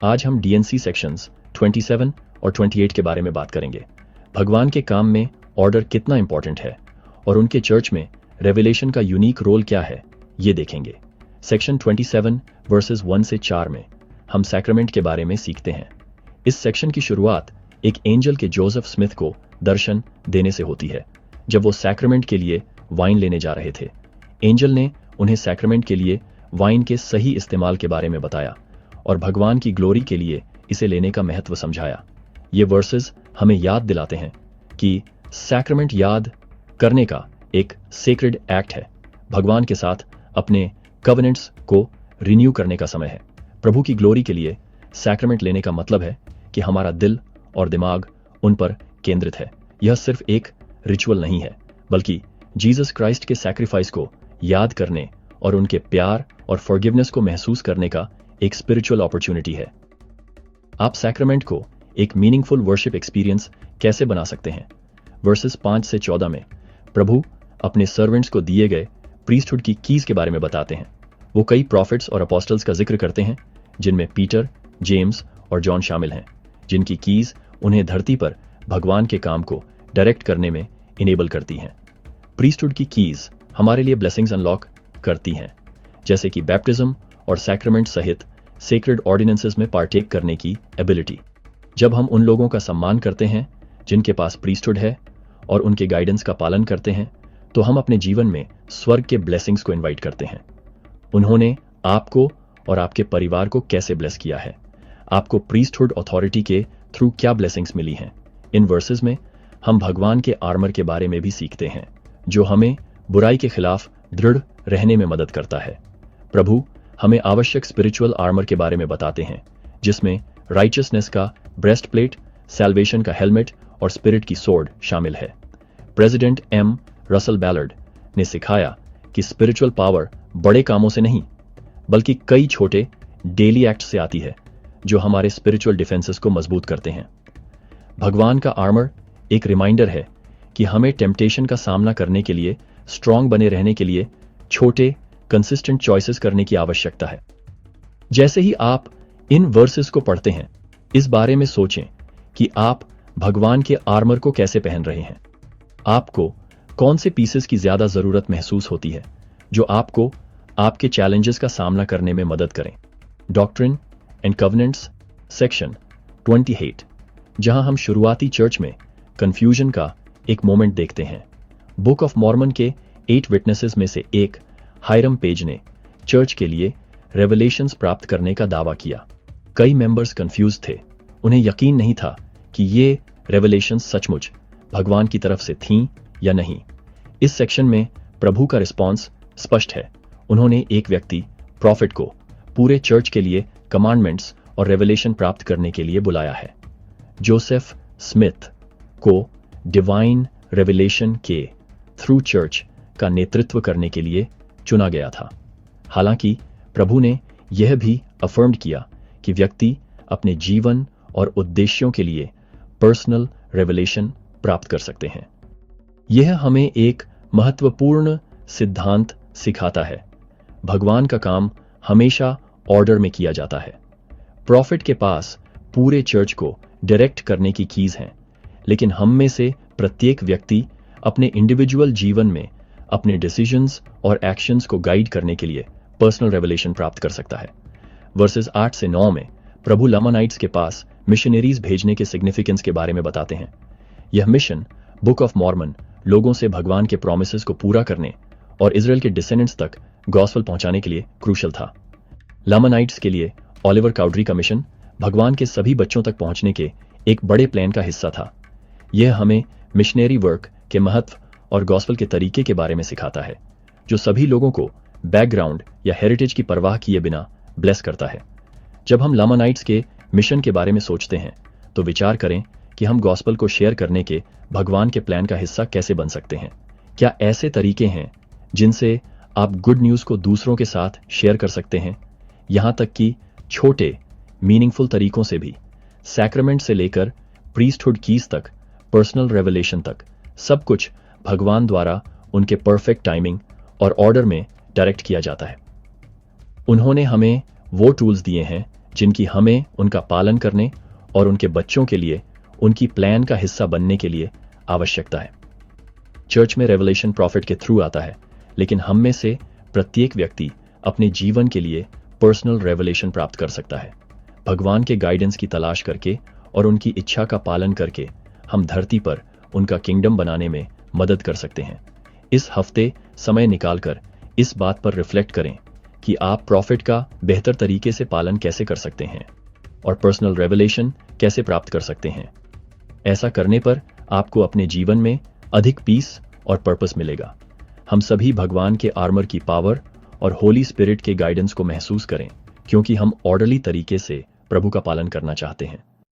आज हम DNC sections 27 और 28 के बारे में बात करेंगे। भगवान के काम में ऑर्डर कितना इंपॉर्टेंट है और उनके चर्च में रेवलेशन का यूनिक रोल क्या है, ये देखेंगे। सेक्शन 27 वर्सेस 1 से 4 में हम सैक्रामेंट के बारे में सीखते हैं। इस सेक्शन की शुरुआत एक एंजल के जोसेफ स्मिथ को दर्शन देने से होती है। जब वो सैक्रामेंट के लिए वाइन लेने जा रहे थे, एंजल ने उन्हें सैक्रामेंट के लिए वाइन के सही इस्तेमाल के बारे में बताया और भगवान की ग्लोरी के लिए इसे लेने का महत्व समझाया। ये वर्सेस हमें याद दिलाते हैं कि सैक्रामेंट याद करने का एक सेक्रेड एक्ट है। भगवान के साथ अपने कवेनेंट्स को रिन्यू करने का समय है। प्रभु की ग्लोरी के लिए सैक्रामेंट लेने का मतलब है कि हमारा दिल और दिमाग उन पर केंद्रित है। यह सिर्फ एक रिचुअल नहीं है, बल्कि जीसस क्राइस्ट के सैक्रिफाइस को याद करने और उनके प्यार और फॉरगिवनेस को महसूस करने का एक स्पिरिचुअल अपॉर्चुनिटी है। आप सैक्रामेंट को एक मीनिंगफुल वर्शिप एक्सपीरियंस कैसे बना सकते हैं? वर्सेस 5 से 14 में प्रभु अपने सर्वेंट्स को दिए गए प्रीस्टहुड की कीज के बारे में बताते हैं। वो कई प्रॉफिट्स और अपोस्टल्स का जिक्र करते हैं, जिनमें पीटर, जेम्स और जॉन शामिल हैं, जिनकी कीज उन्हें धरती पर भगवान के काम को डायरेक्ट करने में इनेबल करती हैं। प्रीस्टहुड की कीज हमारे लिए ब्लेसिंग्स अनलॉक करती हैं, जैसे कि बैप्टिज्म और सैक्रामेंट सहित सेक्रेड ऑर्डिनेंसेस में पार्टेक करने की एबिलिटी। जब हम उन लोगों का सम्मान करते हैं जिनके पास प्रीस्टहुड है और उनके गाइडेंस का पालन करते हैं, तो हम अपने जीवन में स्वर्ग के ब्लेसिंग्स को इनवाइट करते हैं। उन्होंने आपको और आपके परिवार को कैसे ब्लेस किया है? आपको प्रीस्टहुड अथॉरिटी के थ्रू क्या ब्लेसिंग्स मिली हैं? इन वर्सेस में हम भगवान के आर्मर के बारे में भी सीखते हैं, जो हमें बुराई के खिलाफ दृढ़ रहने में मदद करता है। प्रभु हमें आवश्यक स्पिरिचुअल आर्मर के बारे में बताते हैं, जिसमें राइचियसनेस का ब्रेस्ट प्लेट, सैल्वेशन का हेलमेट और स्पिरिट की सोर्ड शामिल है। प्रेसिडेंट एम रसल बैलर्ड ने सिखाया कि स्पिरिचुअल पावर बड़े कामों से नहीं, बल्कि कई छोटे डेली एक्ट से आती है, जो हमारे स्पिरिचुअल डिफेंसेस को मजबूत करते हैं। भगवान का आर्मर एक रिमाइंडर है कि हमें टेम्पटेशन का सामना करने के लिए स्ट्रांग बने रहने के लिए छोटे कंसिस्टेंट चॉइसेस करने की आवश्यकता है। जैसे ही आप इन वर्सेस को पढ़ते हैं, इस बारे में सोचें कि आप भगवान के आर्मर को कैसे पहन रहे हैं। आपको कौन से पीसेस की ज्यादा जरूरत महसूस होती है, जो आपको आपके चैलेंजेस का सामना करने में मदद करें। डॉक्ट्रिन एंड कवेनेंट्स सेक्शन 28, जहां हम शुरुआती चर्च में कंफ्यूजन का एक मोमेंट देखते हैं। बुक ऑफ मॉर्मन के 8 विटनेसेस में से एक हायरम पेज ने चर्च के लिए रेवलेशंस प्राप्त करने का दावा किया। कई मेंबर्स कंफ्यूज थे। उन्हें यकीन नहीं था कि ये रेवलेशंस सचमुच भगवान की तरफ से थीं या नहीं। इस सेक्शन में प्रभु का रिस्पॉन्स स्पष्ट है। उन्होंने एक व्यक्ति, प्रॉफिट को पूरे चर्च के लिए कमांडमेंट्स और रेवलेशन प्राप्त करने के लिए बुलाया है। जोसेफ स्मिथ को डिवाइन रेवलेशन के थ्रू चर्च का नेतृत्व करने के लिए चुना गया था। हालांकि प्रभु ने यह भी अफर्म्ड किया कि व्यक्ति अपने जीवन और उद्देश्यों के लिए पर्सनल रेवलेशन प्राप्त कर सकते हैं। यह हमें एक महत्वपूर्ण सिद्धांत सिखाता है। भगवान का काम हमेशा ऑर्डर में किया जाता है। प्रॉफिट के पास पूरे चर्च को डायरेक्ट करने की कीज हैं, लेकिन हम में से प्रत्येक व्यक्ति अपने इंडिविजुअल जीवन में अपने डिसीजंस और एक्शंस को गाइड करने के लिए पर्सनल रेवलेशन प्राप्त कर सकता है। वर्सेस 8 से 9 में प्रभु लामानाइट्स के पास मिशनरीज भेजने के सिग्निफिकेंस के बारे में बताते हैं। यह मिशन बुक ऑफ मॉर्मन लोगों से भगवान के प्रोमिसेस को पूरा करने और इजराइल के डिसेंडेंट्स तक गॉस्पेल पहुंचाने के लिए क्रूशल था। लामानाइट्स के लिए ओलिवर काउड्री का मिशन भगवान के सभी बच्चों तक पहुंचने के एक बड़े प्लान का हिस्सा था। यह हमें मिशनरी वर्क के महत्व और गॉस्पेल के तरीके के बारे में सिखाता है, जो सभी लोगों को बैकग्राउंड या हेरिटेज की परवाह किए बिना ब्लेस करता है। जब हम लामानाइट्स के मिशन के बारे में सोचते हैं, तो विचार करें कि हम गॉस्पेल को शेयर करने के भगवान के प्लान का हिस्सा कैसे बन सकते हैं। क्या ऐसे तरीके हैं जिनसे आप गुड न्यूज़ को दूसरों के साथ शेयर कर सकते हैं? यहां तक कि छोटे मीनिंगफुल तरीकों से भी। सैक्रामेंट से लेकर प्रीस्टहुड कीज तक, पर्सनल रेवलेशन तक, सब कुछ भगवान द्वारा उनके परफेक्ट टाइमिंग और ऑर्डर में डायरेक्ट किया जाता है। उन्होंने हमें वो टूल्स दिए हैं जिनकी हमें उनका पालन करने और उनके बच्चों के लिए उनकी प्लान का हिस्सा बनने के लिए आवश्यकता है। चर्च में रेवलेशन प्रॉफिट के थ्रू आता है, लेकिन हम में से प्रत्येक व्यक्ति अपने जीवन के लिए पर्सनल रेवलेशन प्राप्त कर सकता है। भगवान के गाइडेंस की तलाश करके और उनकी इच्छा का पालन करके हम धरती पर उनका किंगडम बनाने में मदद कर सकते हैं। इस हफ्ते समय निकालकर इस बात पर रिफ्लेक्ट करें कि आप प्रॉफिट का बेहतर तरीके से पालन कैसे कर सकते हैं और पर्सनल रेवलेशन कैसे प्राप्त कर सकते हैं। ऐसा करने पर आपको अपने जीवन में अधिक पीस और पर्पस मिलेगा। हम सभी भगवान के आर्मर की पावर और होली स्पिरिट के गाइडेंस को महसूस करें, क्योंकि हम ऑर्डरली तरीके से प्रभु का पालन करना चाहते हैं।